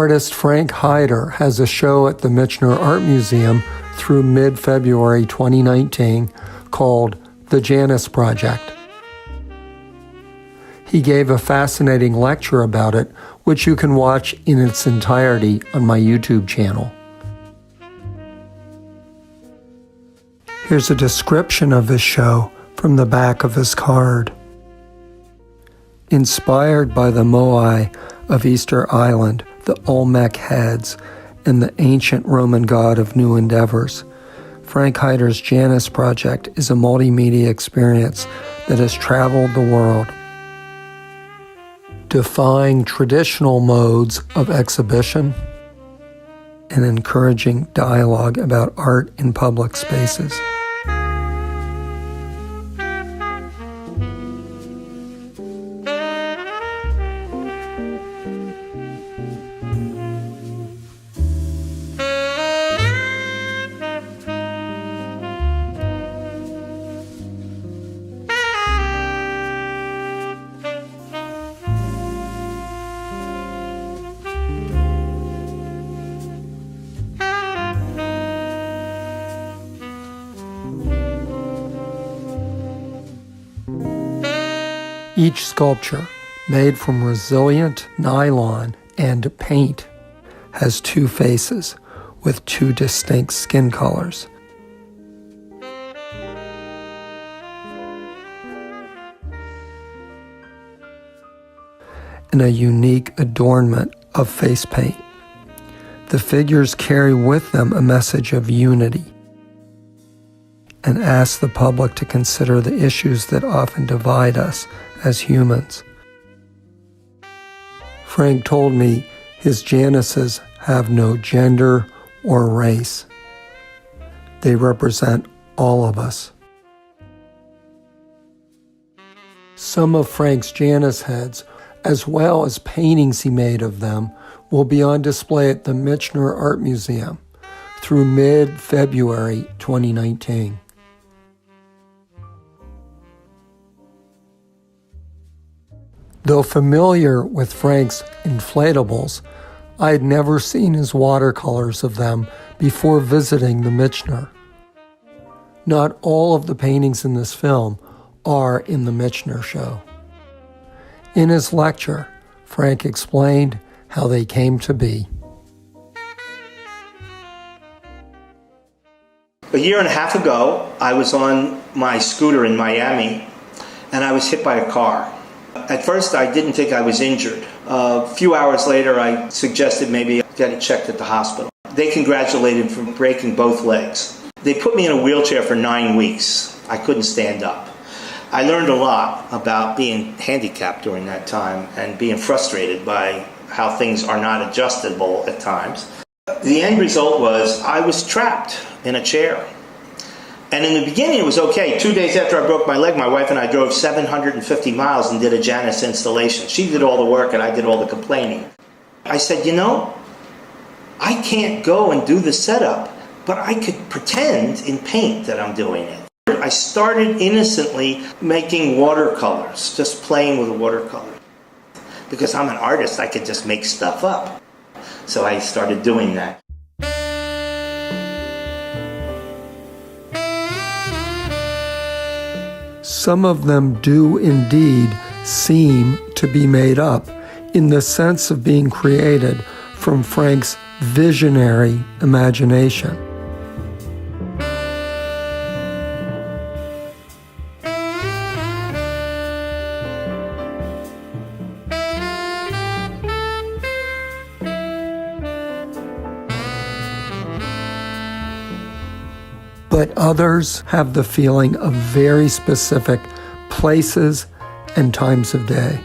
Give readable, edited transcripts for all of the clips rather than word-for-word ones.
Artist Frank Hyder has a show at the Michener Art Museum through mid-February 2019 called The Janis Project. He gave a fascinating lecture about it, which you can watch in its entirety on my YouTube channel. Here's a description of his show from the back of his card. Inspired by the moai of Easter Island, the Olmec heads, and the ancient Roman god of new endeavors, Frank Hyder's Janis Project is a multimedia experience that has traveled the world, defying traditional modes of exhibition and encouraging dialogue about art in public spaces. Each sculpture, made from resilient nylon and paint, has two faces with two distinct skin colors. And a unique adornment of face paint. The figures carry with them a message of unity and ask the public to consider the issues that often divide us as humans. Frank told me his Janises have no gender or race. They represent all of us. Some of Frank's Janis heads, as well as paintings he made of them, will be on display at the Michener Art Museum through mid-February 2019. Though familiar with Frank's inflatables, I had never seen his watercolors of them before visiting the Michener. Not all of the paintings in this film are in the Michener show. In his lecture, Frank explained how they came to be. A year and a half ago, I was on my scooter in Miami, and I was hit by a car. At first, I didn't think I was injured. A few hours later, I suggested maybe get it checked at the hospital. They congratulated me for breaking both legs. They put me in a wheelchair for 9 weeks. I couldn't stand up. I learned a lot about being handicapped during that time and being frustrated by how things are not adjustable at times. The end result was I was trapped in a chair. And in the beginning, it was okay. 2 days after I broke my leg, my wife and I drove 750 miles and did a Janis installation. She did all the work and I did all the complaining. I said, you know, I can't go and do the setup, but I could pretend in paint that I'm doing it. I started innocently making watercolors, just playing with watercolor. Because I'm an artist, I could just make stuff up. So I started doing that. Some of them do indeed seem to be made up in the sense of being created from Frank's visionary imagination. But others have the feeling of very specific places and times of day.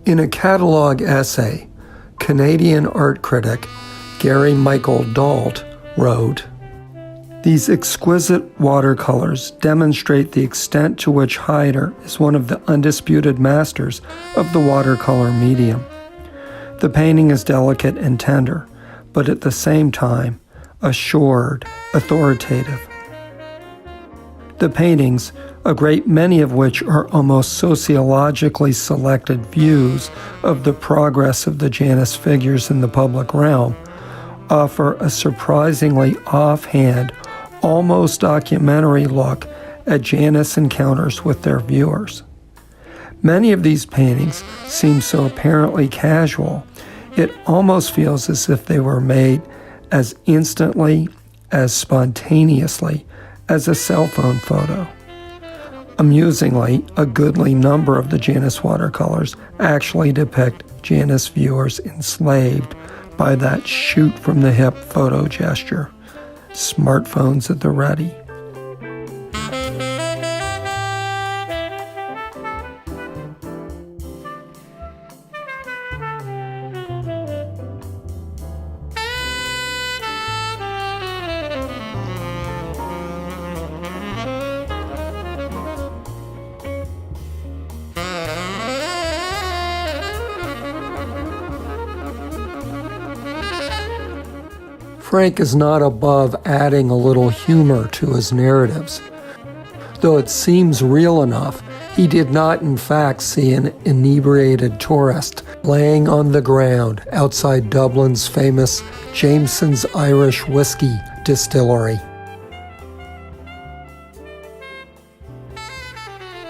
In a catalog essay, Canadian art critic Gary Michael Dalt wrote, "These exquisite watercolors demonstrate the extent to which Hyder is one of the undisputed masters of the watercolor medium. The painting is delicate and tender, but at the same time, assured, authoritative. The paintings, a great many of which are almost sociologically selected views of the progress of the Janis figures in the public realm, offer a surprisingly offhand, almost documentary look at Janis' encounters with their viewers. Many of these paintings seem so apparently casual, it almost feels as if they were made as instantly, as spontaneously as a cell phone photo. Amusingly, a goodly number of the Janis watercolors actually depict Janis viewers enslaved by that shoot-from-the-hip photo gesture. Smartphones at the ready. Frank is not above adding a little humor to his narratives. Though it seems real enough, he did not in fact see an inebriated tourist laying on the ground outside Dublin's famous Jameson's Irish Whiskey distillery.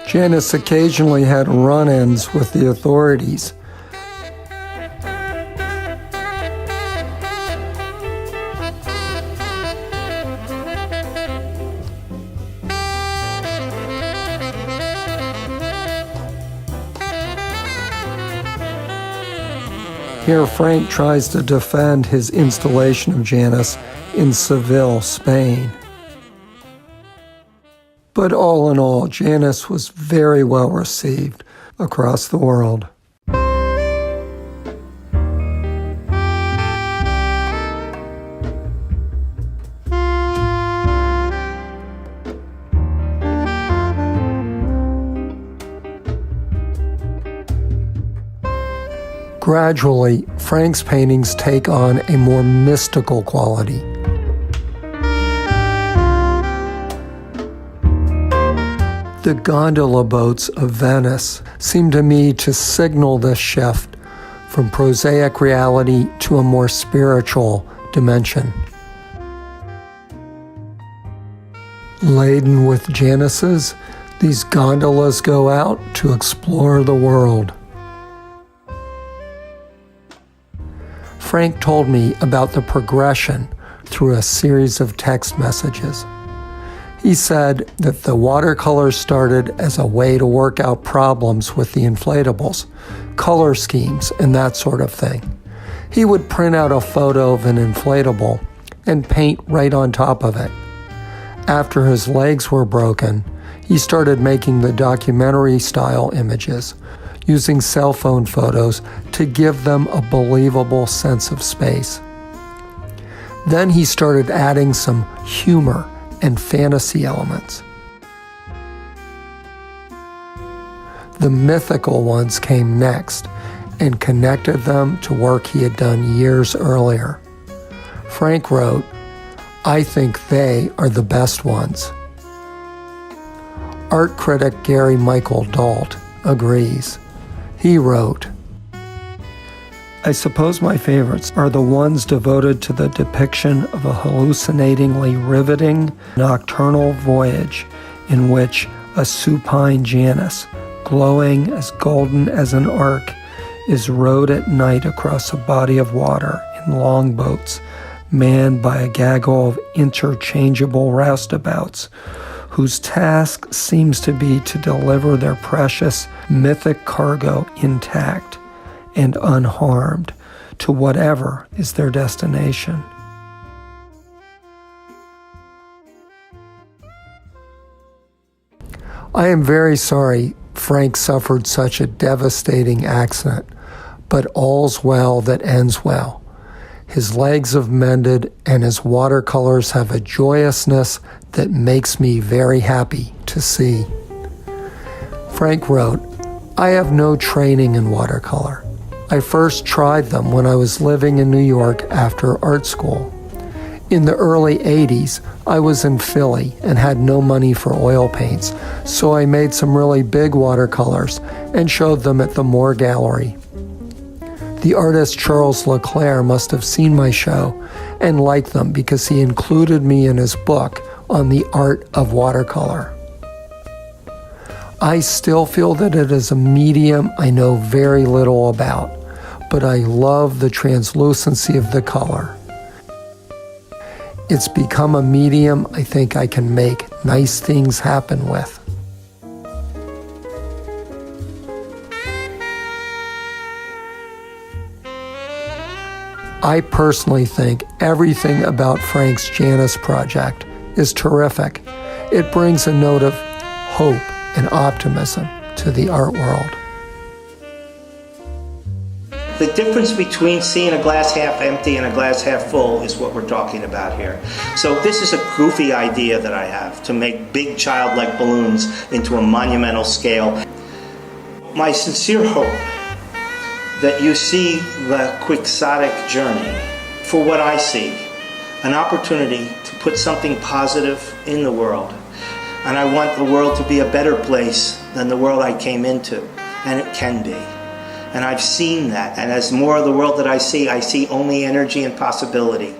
Janis occasionally had run-ins with the authorities. Here, Frank tries to defend his installation of Janis in Seville, Spain. But all in all, Janis was very well received across the world. Gradually, Frank's paintings take on a more mystical quality. The gondola boats of Venice seem to me to signal this shift from prosaic reality to a more spiritual dimension. Laden with Janises, these gondolas go out to explore the world. Frank told me about the progression through a series of text messages. He said that the watercolors started as a way to work out problems with the inflatables, color schemes, and that sort of thing. He would print out a photo of an inflatable and paint right on top of it. After his legs were broken, he started making the documentary-style images, using cell phone photos to give them a believable sense of space. Then he started adding some humor and fantasy elements. The mythical ones came next and connected them to work he had done years earlier. Frank wrote, "I think they are the best ones." Art critic Gary Michael Dalt agrees. He wrote, "I suppose my favorites are the ones devoted to the depiction of a hallucinatingly riveting nocturnal voyage in which a supine Janis, glowing as golden as an arc, is rowed at night across a body of water in longboats manned by a gaggle of interchangeable roustabouts, whose task seems to be to deliver their precious mythic cargo intact and unharmed to whatever is their destination." I am very sorry Frank suffered such a devastating accident, but all's well that ends well. His legs have mended, and his watercolors have a joyousness that makes me very happy to see. Frank wrote, "I have no training in watercolor. I first tried them when I was living in New York after art school. In the early 80s, I was in Philly and had no money for oil paints, so I made some really big watercolors and showed them at the Moore Gallery. The artist Charles Leclerc must have seen my show and liked them because he included me in his book on the art of watercolor. I still feel that it is a medium I know very little about, but I love the translucency of the color. It's become a medium I think I can make nice things happen with." I personally think everything about Frank's Janis project is terrific. It brings a note of hope and optimism to the art world. The difference between seeing a glass half empty and a glass half full is what we're talking about here. So this is a goofy idea that I have, to make big childlike balloons into a monumental scale. My sincere hope that you see the quixotic journey for what I see, an opportunity to put something positive in the world. And I want the world to be a better place than the world I came into, and it can be. And I've seen that, and as more of the world that I see only energy and possibility.